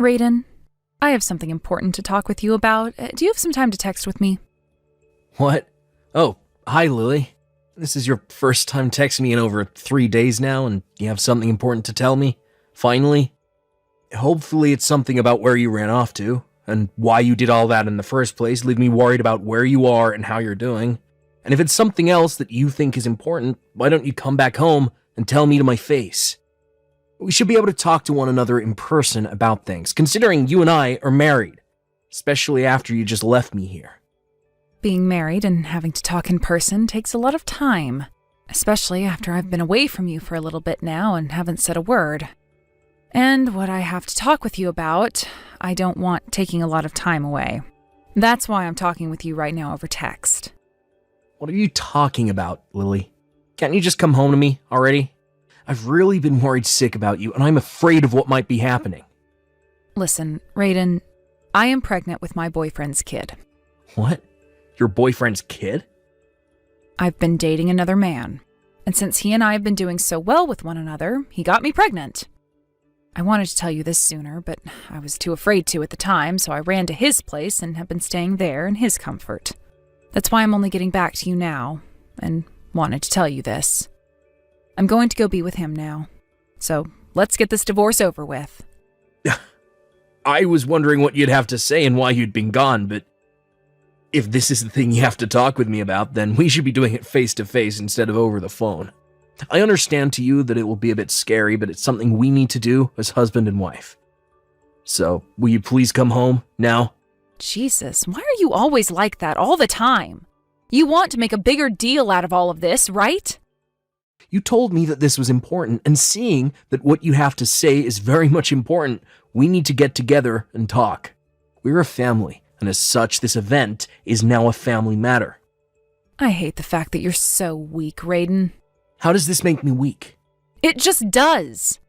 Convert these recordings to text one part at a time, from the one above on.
Raiden, I have something important to talk with you about. Do you have some time to text with me? What? Oh, hi, Lily. This is your first time texting me in over 3 days now, and you have something important to tell me? Finally? Hopefully it's something about where you ran off to, and why you did all that in the first place, leave me worried about where you are and how you're doing. And if it's something else that you think is important, why don't you come back home and tell me to my face? We should be able to talk to one another in person about things, considering you and I are married, especially after you just left me here. Being married and having to talk in person takes a lot of time, especially after I've been away from you for a little bit now and haven't said a word. And what I have to talk with you about, I don't want taking a lot of time away. That's why I'm talking with you right now over text. What are you talking about, Lily? Can't you just come home to me already? I've really been worried sick about you, and I'm afraid of what might be happening. Listen, Raiden, I am pregnant with my boyfriend's kid. What? Your boyfriend's kid? I've been dating another man, and since he and I have been doing so well with one another, he got me pregnant. I wanted to tell you this sooner, but I was too afraid to at the time, so I ran to his place and have been staying there in his comfort. That's why I'm only getting back to you now, and wanted to tell you this. I'm going to go be with him now, so let's get this divorce over with. I was wondering what you'd have to say and why you'd been gone, but if this is the thing you have to talk with me about, then we should be doing it face to face instead of over the phone. I understand to you that it will be a bit scary, but it's something we need to do as husband and wife. So, will you please come home now? Jesus, why are you always like that all the time? You want to make a bigger deal out of all of this, right? You told me that this was important, and seeing that what you have to say is very much important, we need to get together and talk. We're a family, and as such, this event is now a family matter. I hate the fact that you're so weak, Raiden. How does this make me weak? It just does.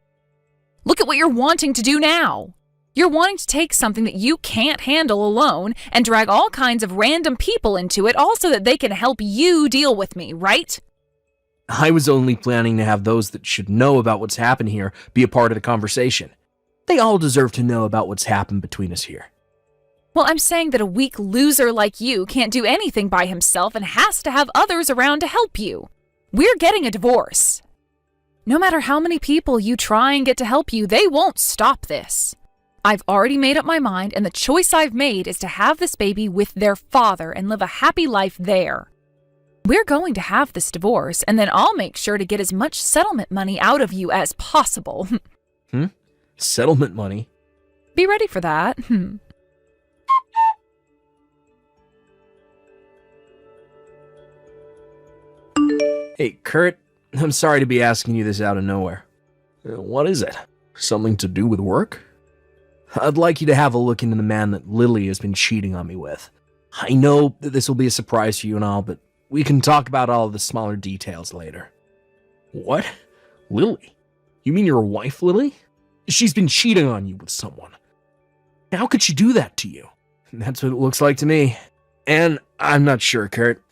Look at what you're wanting to do now. You're wanting to take something that you can't handle alone and drag all kinds of random people into it all so that they can help you deal with me, right? I was only planning to have those that should know about what's happened here be a part of the conversation. They all deserve to know about what's happened between us here. Well, I'm saying that a weak loser like you can't do anything by himself and has to have others around to help you. We're getting a divorce. No matter how many people you try and get to help you, they won't stop this. I've already made up my mind, and the choice I've made is to have this baby with their father and live a happy life there. We're going to have this divorce, and then I'll make sure to get as much settlement money out of you as possible. Settlement money? Be ready for that. Hey, Kurt, I'm sorry to be asking you this out of nowhere. What is it? Something to do with work? I'd like you to have a look into the man that Lily has been cheating on me with. I know that this will be a surprise for you and all, but we can talk about all of the smaller details later. What? Lily? You mean your wife, Lily? She's been cheating on you with someone. How could she do that to you? That's what it looks like to me. And I'm not sure, Kurt.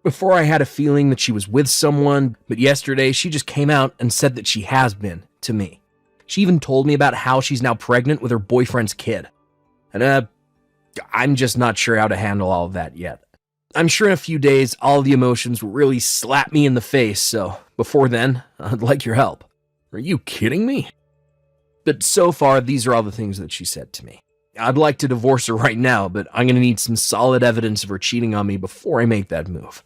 Before I had a feeling that she was with someone, but yesterday she just came out and said that she has been, to me. She even told me about how she's now pregnant with her boyfriend's kid. And I'm just not sure how to handle all of that yet. I'm sure in a few days all the emotions will really slap me in the face, so before then, I'd like your help. Are you kidding me? But so far, these are all the things that she said to me. I'd like to divorce her right now, but I'm going to need some solid evidence of her cheating on me before I make that move.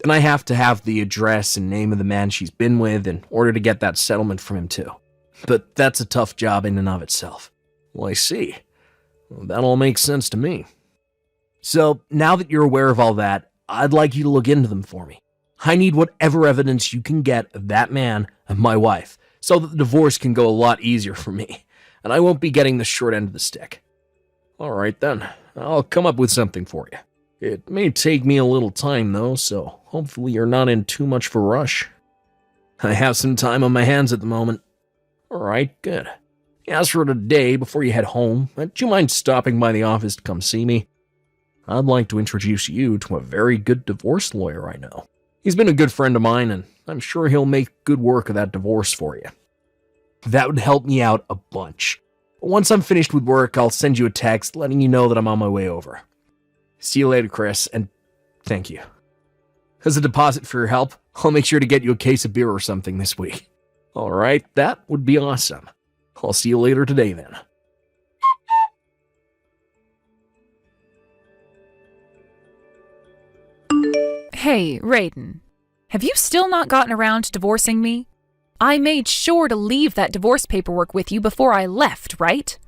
And I have to have the address and name of the man she's been with in order to get that settlement from him too. But that's a tough job in and of itself. Well, I see. Well, that all makes sense to me. So, now that you're aware of all that, I'd like you to look into them for me. I need whatever evidence you can get of that man and my wife, so that the divorce can go a lot easier for me, and I won't be getting the short end of the stick. Alright then, I'll come up with something for you. It may take me a little time though, so hopefully you're not in too much of a rush. I have some time on my hands at the moment. Alright, good. As for today, before you head home, do you mind stopping by the office to come see me? I'd like to introduce you to a very good divorce lawyer I know. He's been a good friend of mine, and I'm sure he'll make good work of that divorce for you. That would help me out a bunch. Once I'm finished with work, I'll send you a text letting you know that I'm on my way over. See you later, Chris, and thank you. As a deposit for your help, I'll make sure to get you a case of beer or something this week. Alright, that would be awesome. I'll see you later today then. Hey, Raiden. Have you still not gotten around to divorcing me? I made sure to leave that divorce paperwork with you before I left, right?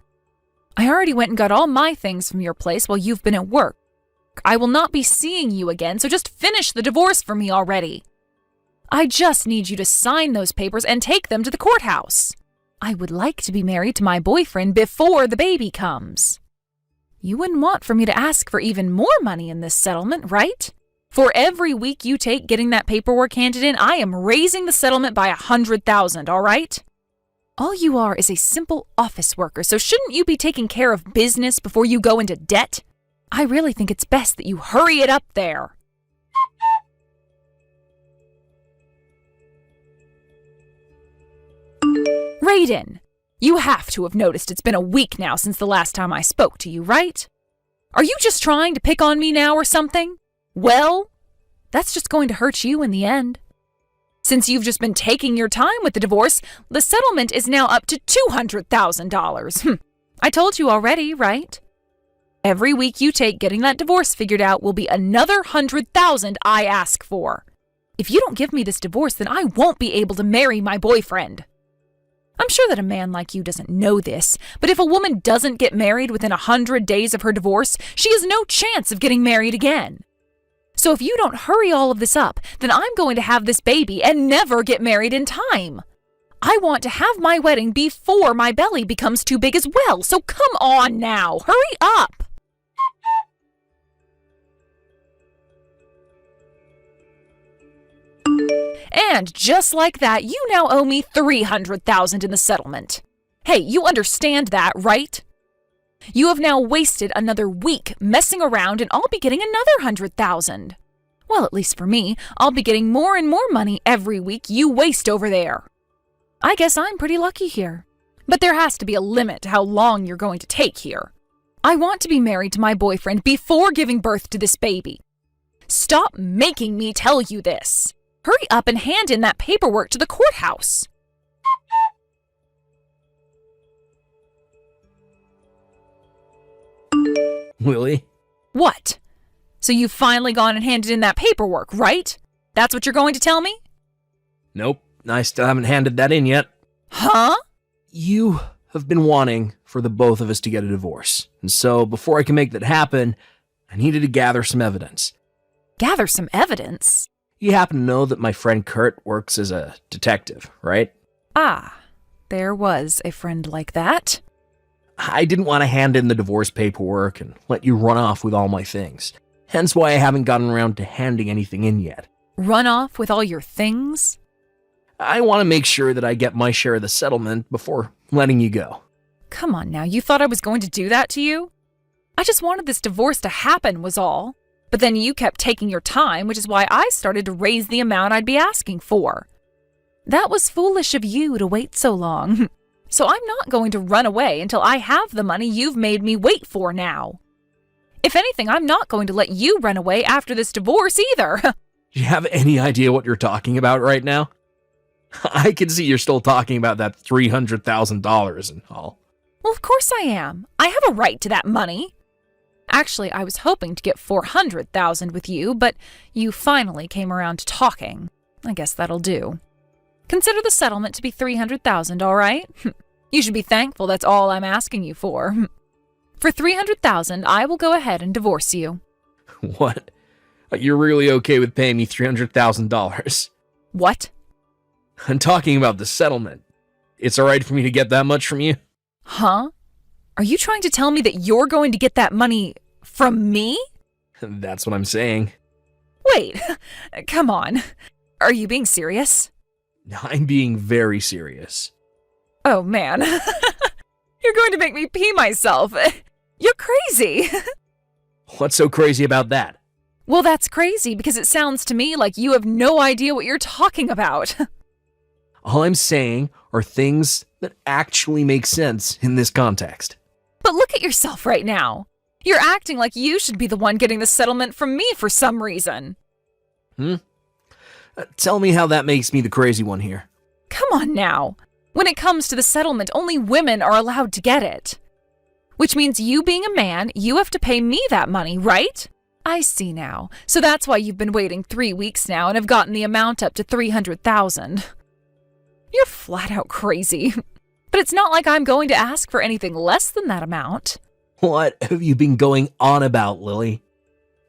I already went and got all my things from your place while you've been at work. I will not be seeing you again, so just finish the divorce for me already. I just need you to sign those papers and take them to the courthouse. I would like to be married to my boyfriend before the baby comes. You wouldn't want for me to ask for even more money in this settlement, right? For every week you take getting that paperwork handed in, I am raising the settlement by $100,000, all right? All you are is a simple office worker, so shouldn't you be taking care of business before you go into debt? I really think it's best that you hurry it up there. Raiden, you have to have noticed it's been a week now since the last time I spoke to you, right? Are you just trying to pick on me now or something? Well, that's just going to hurt you in the end. Since you've just been taking your time with the divorce, the settlement is now up to $200,000. I told you already, right? Every week you take getting that divorce figured out will be another $100,000 I ask for. If you don't give me this divorce, then I won't be able to marry my boyfriend. I'm sure that a man like you doesn't know this, but if a woman doesn't get married within 100 days of her divorce, she has no chance of getting married again. So if you don't hurry all of this up, then I'm going to have this baby and never get married in time. I want to have my wedding before my belly becomes too big as well, so come on now, hurry up! And just like that, you now owe me $300,000 in the settlement. Hey, you understand that, right? You have now wasted another week messing around and I'll be getting another $100,000. Well, at least for me, I'll be getting more and more money every week you waste over there. I guess I'm pretty lucky here. But there has to be a limit to how long you're going to take here. I want to be married to my boyfriend before giving birth to this baby. Stop making me tell you this. Hurry up and hand in that paperwork to the courthouse. Lily? What? So you've finally gone and handed in that paperwork, right? That's what you're going to tell me? Nope, I still haven't handed that in yet. Huh? You have been wanting for the both of us to get a divorce. And so, before I can make that happen, I needed to gather some evidence. Gather some evidence? You happen to know that my friend Kurt works as a detective, right? Ah, there was a friend like that. I didn't want to hand in the divorce paperwork and let you run off with all my things. Hence why I haven't gotten around to handing anything in yet. Run off with all your things? I want to make sure that I get my share of the settlement before letting you go. Come on now, you thought I was going to do that to you? I just wanted this divorce to happen was all. But then you kept taking your time, which is why I started to raise the amount I'd be asking for. That was foolish of you to wait so long. So I'm not going to run away until I have the money you've made me wait for now. If anything, I'm not going to let you run away after this divorce either. Do you have any idea what you're talking about right now? I can see you're still talking about that $300,000 and all. Well, of course I am. I have a right to that money. Actually, I was hoping to get $400,000 with you, but you finally came around to talking. I guess that'll do. Consider the settlement to be $300,000, all right? You should be thankful that's all I'm asking you for. For $300,000, I will go ahead and divorce you. What? You're really okay with paying me $300,000? What? I'm talking about the settlement. It's all right for me to get that much from you? Huh? Are you trying to tell me that you're going to get that money from me? That's what I'm saying. Wait, come on. Are you being serious? I'm being very serious. Oh man, you're going to make me pee myself. You're crazy. What's so crazy about that? Well, that's crazy because it sounds to me like you have no idea what you're talking about. All I'm saying are things that actually makes sense in this context. But look at yourself right now. You're acting like you should be the one getting the settlement from me for some reason. Tell me how that makes me the crazy one here. Come on now. When it comes to the settlement, only women are allowed to get it. Which means you being a man, you have to pay me that money, right? I see now. So that's why you've been waiting 3 weeks now and have gotten the amount up to $300,000. You're flat out crazy. But it's not like I'm going to ask for anything less than that amount. What have you been going on about, Lily?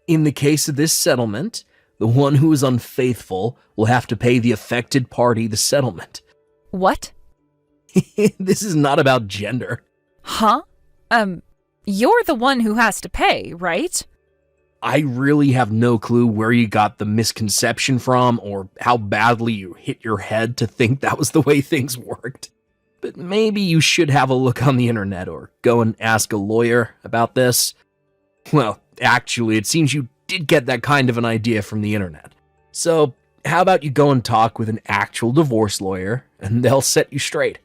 In the case of this settlement, the one who is unfaithful will have to pay the affected party the settlement. What? This is not about gender. Huh? You're the one who has to pay, right? I really have no clue where you got the misconception from or how badly you hit your head to think that was the way things worked. But maybe you should have a look on the internet or go and ask a lawyer about this. Well, actually, it seems you did get that kind of an idea from the internet. So, how about you go and talk with an actual divorce lawyer, and they'll set you straight.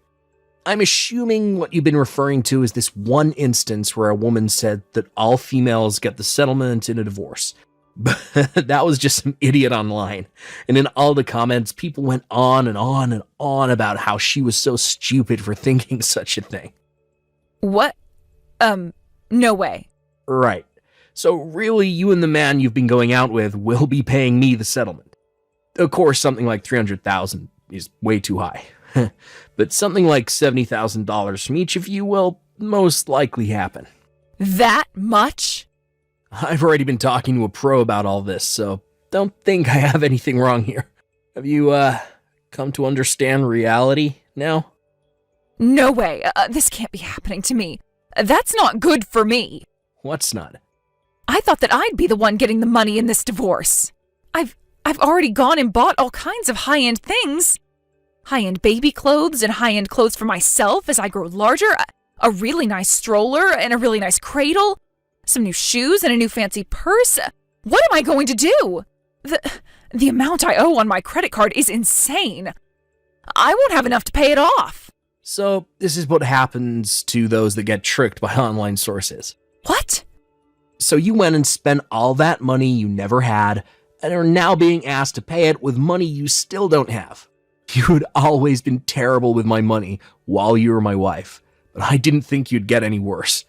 I'm assuming what you've been referring to is this one instance where a woman said that all females get the settlement in a divorce. But that was just some idiot online. And in all the comments, people went on and on and on about how she was so stupid for thinking such a thing. What? No way. Right. So really, you and the man you've been going out with will be paying me the settlement. Of course, something like $300,000 is way too high. But something like $70,000 from each of you will most likely happen. That much? I've already been talking to a pro about all this, so don't think I have anything wrong here. Have you, come to understand reality now? No way. This can't be happening to me. That's not good for me. What's not? I thought that I'd be the one getting the money in this divorce. I've already gone and bought all kinds of high-end things. High-end baby clothes and high-end clothes for myself as I grow larger. A really nice stroller and a really nice cradle. Some new shoes and a new fancy purse. What am I going to do? The amount I owe on my credit card is insane. I won't have enough to pay it off. So, this is what happens to those that get tricked by online sources. What? So you went and spent all that money you never had, and are now being asked to pay it with money you still don't have. You had always been terrible with my money while you were my wife, but I didn't think you'd get any worse.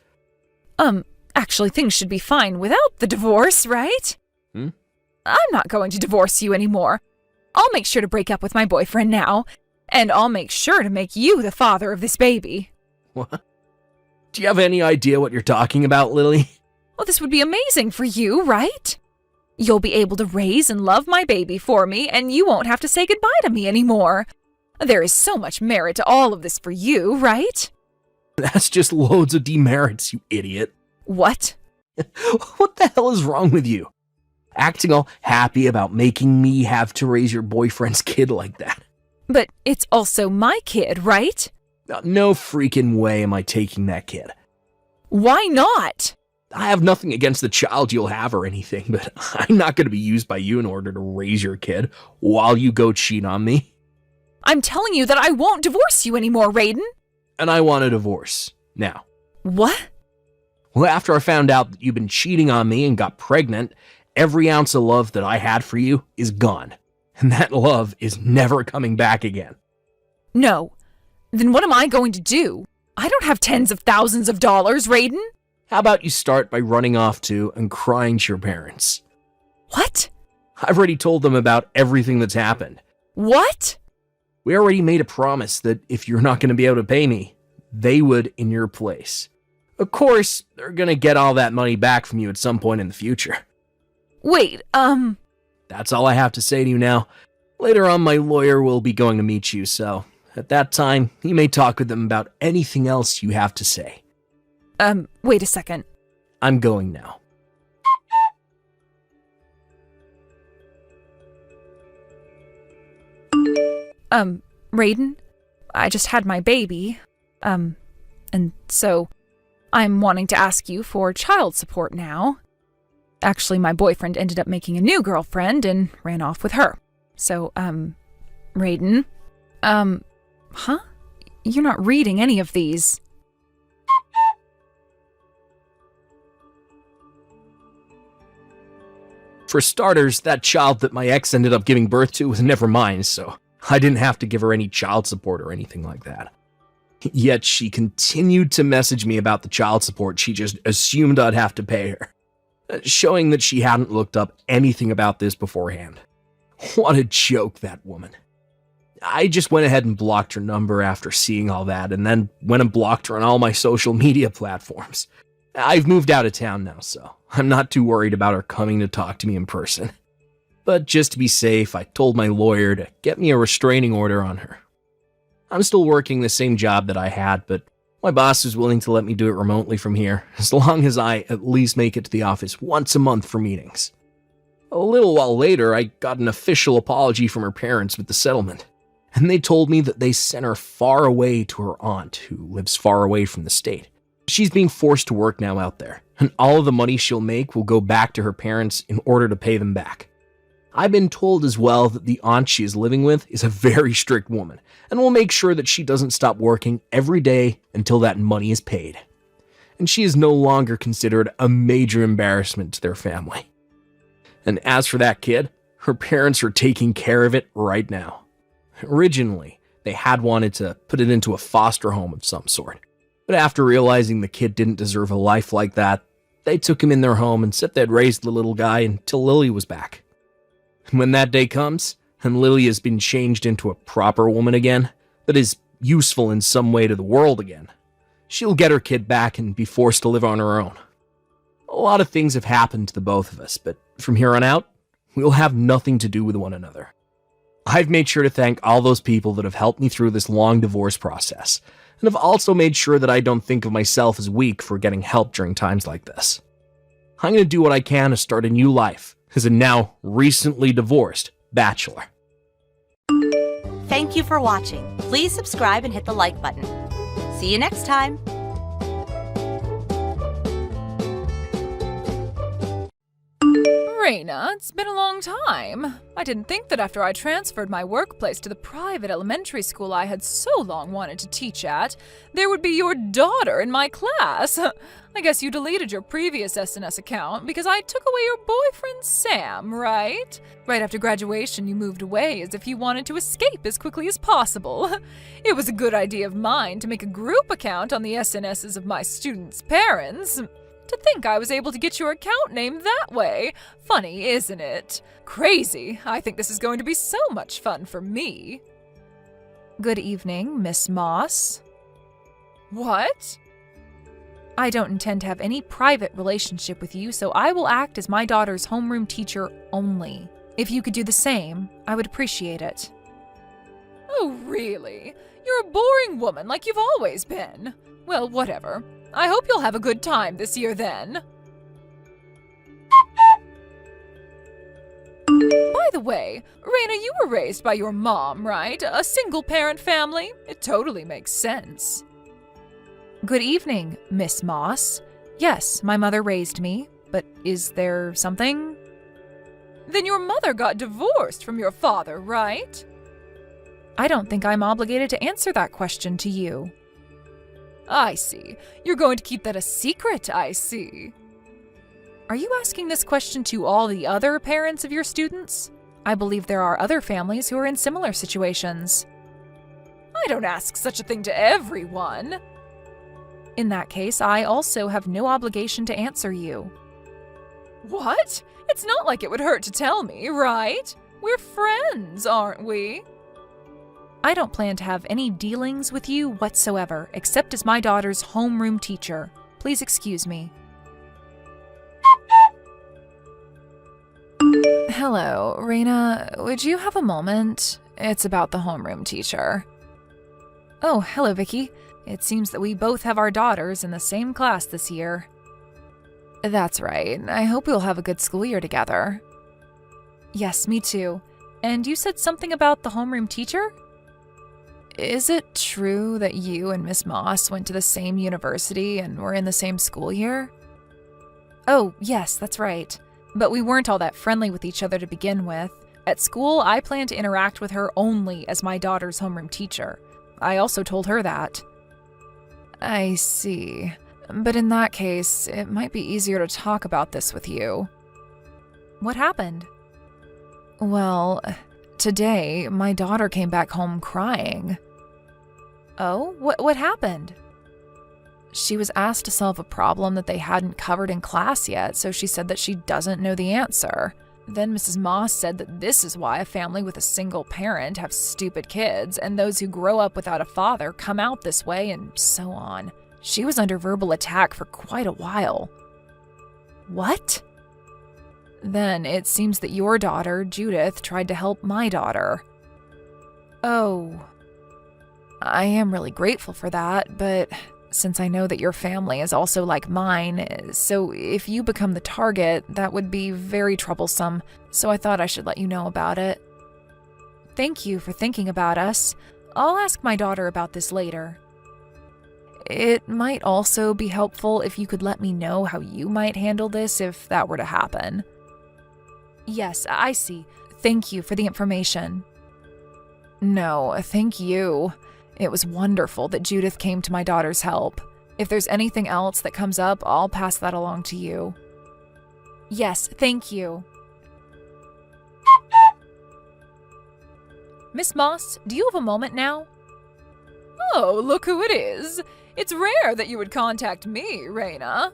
Actually, things should be fine without the divorce, right? I'm not going to divorce you anymore. I'll make sure to break up with my boyfriend now, and I'll make sure to make you the father of this baby. What? Do you have any idea what you're talking about, Lily? Well, this would be amazing for you, right? You'll be able to raise and love my baby for me, and you won't have to say goodbye to me anymore. There is so much merit to all of this for you, right? That's just loads of demerits, you idiot. What? What the hell is wrong with you? Acting all happy about making me have to raise your boyfriend's kid like that. But it's also my kid, right? No freaking way am I taking that kid. Why not? I have nothing against the child you'll have or anything, but I'm not going to be used by you in order to raise your kid while you go cheat on me. I'm telling you that I won't divorce you anymore, Raiden. And I want a divorce. Now. What? Well, after I found out that you've been cheating on me and got pregnant, every ounce of love that I had for you is gone. And that love is never coming back again. No. Then what am I going to do? I don't have tens of thousands of dollars, Raiden. How about you start by running off to and crying to your parents? What? I've already told them about everything that's happened. What? We already made a promise that if you're not going to be able to pay me, they would in your place. Of course, they're going to get all that money back from you at some point in the future. Wait, That's all I have to say to you now. Later on, my lawyer will be going to meet you, so at that time, you may talk with them about anything else you have to say. Wait a second. I'm going now. Raiden, I just had my baby, and so I'm wanting to ask you for child support now. Actually, my boyfriend ended up making a new girlfriend and ran off with her. So, Raiden, huh? You're not reading any of these. For starters, that child that my ex ended up giving birth to was never mine, so I didn't have to give her any child support or anything like that. Yet she continued to message me about the child support she just assumed I'd have to pay her, showing that she hadn't looked up anything about this beforehand. What a joke, that woman. I just went ahead and blocked her number after seeing all that, and then went and blocked her on all my social media platforms. I've moved out of town now, so I'm not too worried about her coming to talk to me in person. But just to be safe, I told my lawyer to get me a restraining order on her. I'm still working the same job that I had, but my boss is willing to let me do it remotely from here, as long as I at least make it to the office once a month for meetings. A little while later, I got an official apology from her parents with the settlement, and they told me that they sent her far away to her aunt, who lives far away from the state. She's being forced to work now out there, and all of the money she'll make will go back to her parents in order to pay them back. I've been told as well that the aunt she is living with is a very strict woman, and will make sure that she doesn't stop working every day until that money is paid. And she is no longer considered a major embarrassment to their family. And as for that kid, her parents are taking care of it right now. Originally, they had wanted to put it into a foster home of some sort, but after realizing the kid didn't deserve a life like that, they took him in their home and said they'd raise the little guy until Lily was back. And when that day comes, and Lily has been changed into a proper woman again, that is useful in some way to the world again, she'll get her kid back and be forced to live on her own. A lot of things have happened to the both of us, but from here on out, we'll have nothing to do with one another. I've made sure to thank all those people that have helped me through this long divorce process, and have also made sure that I don't think of myself as weak for getting help during times like this. I'm going to do what I can to start a new life as a now recently divorced bachelor. Thank you for watching. Please subscribe and hit the like button. See you next time. Reina, it's been a long time. I didn't think that after I transferred my workplace to the private elementary school I had so long wanted to teach at, there would be your daughter in my class. I guess you deleted your previous SNS account because I took away your boyfriend Sam, right? Right after graduation, you moved away as if you wanted to escape as quickly as possible. It was a good idea of mine to make a group account on the SNSs of my students' parents. To think I was able to get your account name that way. Funny, isn't it? Crazy. I think this is going to be so much fun for me. Good evening, Miss Moss. What? I don't intend to have any private relationship with you, so I will act as my daughter's homeroom teacher only. If you could do the same, I would appreciate it. Oh, really? You're a boring woman like you've always been. Well, whatever. I hope you'll have a good time this year then. By the way, Reina, you were raised by your mom, right? A single-parent family? It totally makes sense. Good evening, Miss Moss. Yes, my mother raised me, but is there something? Then your mother got divorced from your father, right? I don't think I'm obligated to answer that question to you. I see. You're going to keep that a secret, I see. Are you asking this question to all the other parents of your students? I believe there are other families who are in similar situations. I don't ask such a thing to everyone. In that case, I also have no obligation to answer you. What? It's not like it would hurt to tell me, right? We're friends, aren't we? I don't plan to have any dealings with you whatsoever, except as my daughter's homeroom teacher. Please excuse me. Hello, Reina. Would you have a moment? It's about the homeroom teacher. Oh, hello, Vicky. It seems that we both have our daughters in the same class this year. That's right. I hope we'll have a good school year together. Yes, me too. And you said something about the homeroom teacher? Is it true that you and Miss Moss went to the same university and were in the same school year? Oh, yes, that's right. But we weren't all that friendly with each other to begin with. At school, I plan to interact with her only as my daughter's homeroom teacher. I also told her that. I see. But in that case, it might be easier to talk about this with you. What happened? Well, today, my daughter came back home crying. Oh? What happened? She was asked to solve a problem that they hadn't covered in class yet, so she said that she doesn't know the answer. Then Mrs. Moss said that this is why a family with a single parent have stupid kids, and those who grow up without a father come out this way, and so on. She was under verbal attack for quite a while. What? Then it seems that your daughter, Judith, tried to help my daughter. Oh. I am really grateful for that, but since I know that your family is also like mine, so if you become the target, that would be very troublesome, so I thought I should let you know about it. Thank you for thinking about us. I'll ask my daughter about this later. It might also be helpful if you could let me know how you might handle this if that were to happen. Yes, I see. Thank you for the information. No, thank you. It was wonderful that Judith came to my daughter's help. If there's anything else that comes up, I'll pass that along to you. Yes, thank you. Miss Moss, do you have a moment now? Oh, look who it is. It's rare that you would contact me, Reina.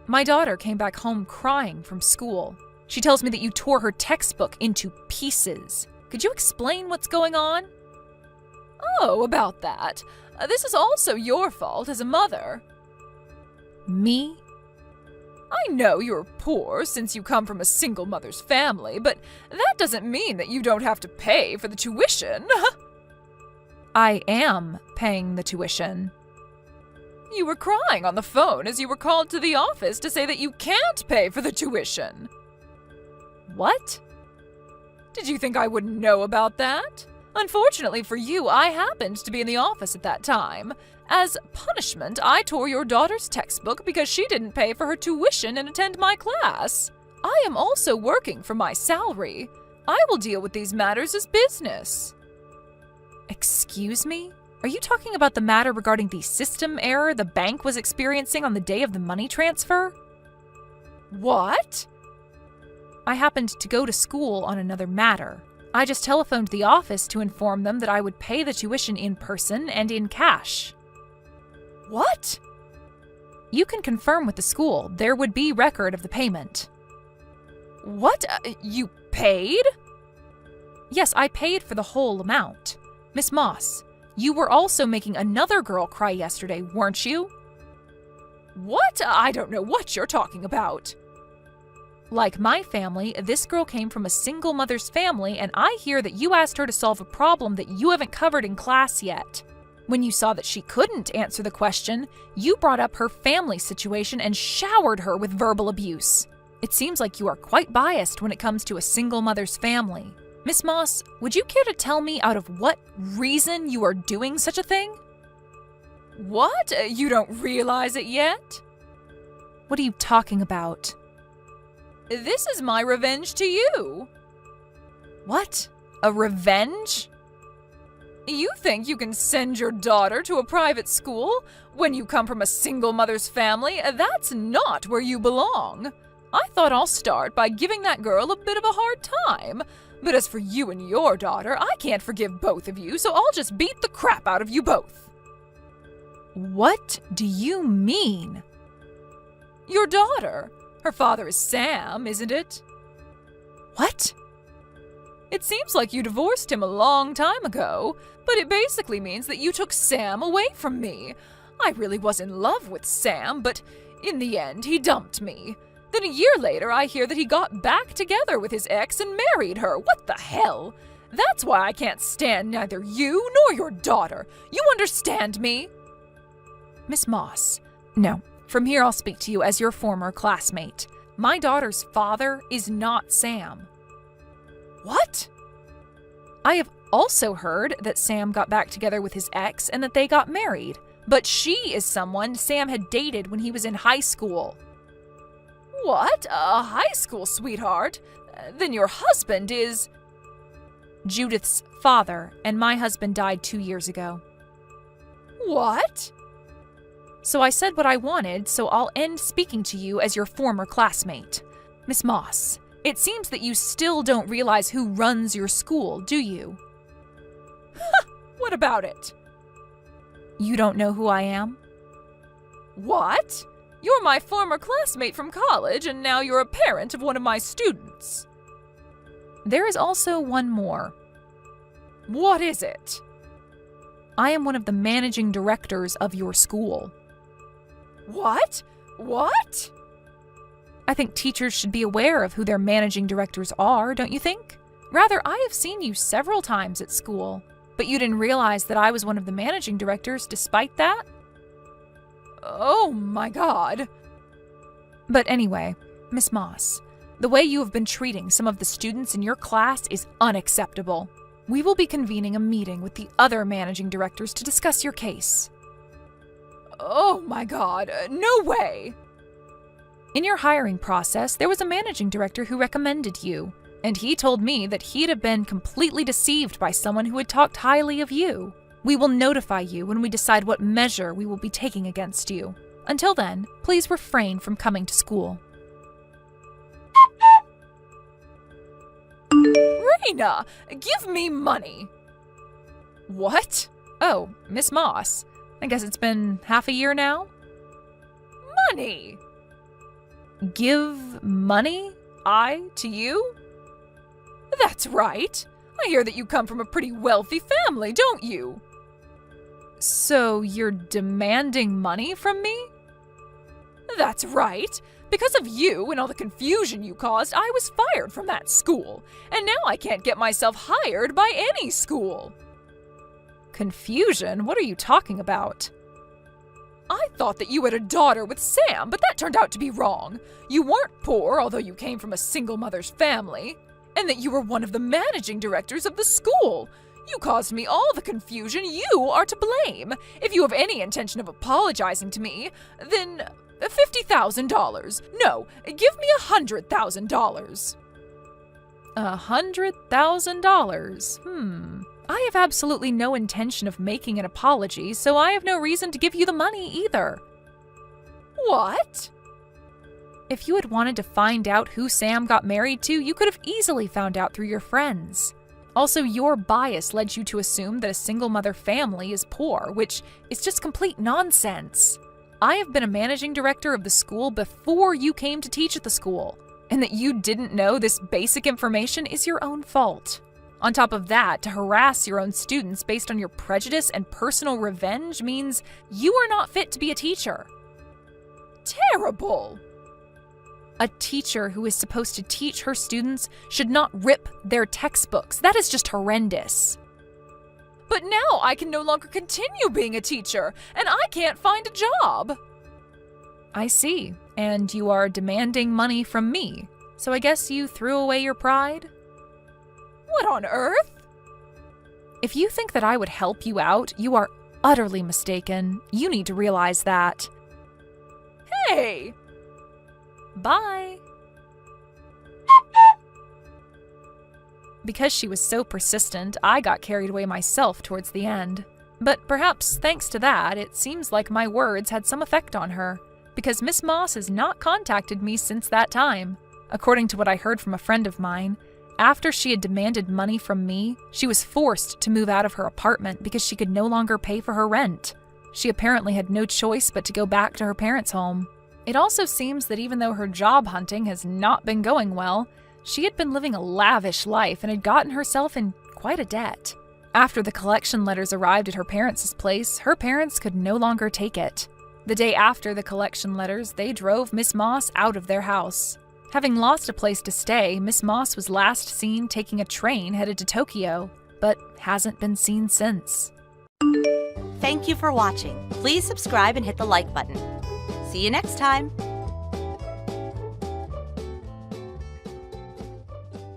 My daughter came back home crying from school. She tells me that you tore her textbook into pieces. Could you explain what's going on? Oh, about that. This is also your fault as a mother. Me? I know you're poor since you come from a single mother's family, but that doesn't mean that you don't have to pay for the tuition. I am paying the tuition. You were crying on the phone as you were called to the office to say that you can't pay for the tuition. What? Did you think I wouldn't know about that? Unfortunately for you, I happened to be in the office at that time. As punishment, I tore your daughter's textbook because she didn't pay for her tuition and attend my class. I am also working for my salary. I will deal with these matters as business. Excuse me? Are you talking about the matter regarding the system error the bank was experiencing on the day of the money transfer? What? I happened to go to school on another matter. I just telephoned the office to inform them that I would pay the tuition in person and in cash. What? You can confirm with the school. There would be record of the payment. What? You paid? Yes, I paid for the whole amount. Miss Moss, you were also making another girl cry yesterday, weren't you? What? I don't know what you're talking about. Like my family, this girl came from a single mother's family, and I hear that you asked her to solve a problem that you haven't covered in class yet. When you saw that she couldn't answer the question, you brought up her family situation and showered her with verbal abuse. It seems like you are quite biased when it comes to a single mother's family. Miss Moss, would you care to tell me out of what reason you are doing such a thing? What? You don't realize it yet? What are you talking about? This is my revenge to you. What? A revenge? You think you can send your daughter to a private school when you come from a single mother's family? That's not where you belong. I thought I'll start by giving that girl a bit of a hard time. But as for you and your daughter, I can't forgive both of you, so I'll just beat the crap out of you both. What do you mean? Your daughter. Her father is Sam, isn't it? What? It seems like you divorced him a long time ago, but it basically means that you took Sam away from me. I really was in love with Sam, but in the end, he dumped me. Then a year later, I hear that he got back together with his ex and married her. What the hell? That's why I can't stand neither you nor your daughter. You understand me? Miss Moss, no. From here, I'll speak to you as your former classmate. My daughter's father is not Sam. What? I have also heard that Sam got back together with his ex and that they got married. But she is someone Sam had dated when he was in high school. What? A high school sweetheart? Then your husband is... Judith's father, and my husband died 2 years ago. What? So I said what I wanted, so I'll end speaking to you as your former classmate. Miss Moss, it seems that you still don't realize who runs your school, do you? What about it? You don't know who I am? What? You're my former classmate from college, and now you're a parent of one of my students. There is also one more. What is it? I am one of the managing directors of your school. What? What? I think teachers should be aware of who their managing directors are, don't you think? Rather, I have seen you several times at school, but you didn't realize that I was one of the managing directors despite that? Oh my God. But anyway, Miss Moss, the way you have been treating some of the students in your class is unacceptable. We will be convening a meeting with the other managing directors to discuss your case. Oh my God, no way! In your hiring process, there was a managing director who recommended you, and he told me that he'd have been completely deceived by someone who had talked highly of you. We will notify you when we decide what measure we will be taking against you. Until then, please refrain from coming to school. Reina, give me money. What? Oh, Miss Moss. I guess it's been half a year now? Money! Give money? To you? That's right. I hear that you come from a pretty wealthy family, don't you? So you're demanding money from me? That's right. Because of you and all the confusion you caused, I was fired from that school. And now I can't get myself hired by any school. Confusion? What are you talking about? I thought that you had a daughter with Sam, but that turned out to be wrong. You weren't poor, although you came from a single mother's family. And that you were one of the managing directors of the school. You caused me all the confusion. You are to blame. If you have any intention of apologizing to me, then $50,000. No, give me $100,000. $100,000? I have absolutely no intention of making an apology, so I have no reason to give you the money either. What? If you had wanted to find out who Sam got married to, you could have easily found out through your friends. Also, your bias led you to assume that a single mother family is poor, which is just complete nonsense. I have been a managing director of the school before you came to teach at the school, and that you didn't know this basic information is your own fault. On top of that, to harass your own students based on your prejudice and personal revenge means you are not fit to be a teacher. Terrible! A teacher who is supposed to teach her students should not rip their textbooks. That is just horrendous. But now I can no longer continue being a teacher, and I can't find a job. I see. And you are demanding money from me. So I guess you threw away your pride? What on earth? If you think that I would help you out, you are utterly mistaken. You need to realize that. Hey! Bye. Because she was so persistent, I got carried away myself towards the end. But perhaps thanks to that, it seems like my words had some effect on her, because Miss Moss has not contacted me since that time. According to what I heard from a friend of mine, after she had demanded money from me, she was forced to move out of her apartment because she could no longer pay for her rent. She apparently had no choice but to go back to her parents' home. It also seems that even though her job hunting has not been going well, she had been living a lavish life and had gotten herself in quite a debt. After the collection letters arrived at her parents' place, her parents could no longer take it. The day after the collection letters, they drove Miss Moss out of their house. Having lost a place to stay, Miss Moss was last seen taking a train headed to Tokyo, but hasn't been seen since. Thank you for watching. Please subscribe and hit the like button. See you next time.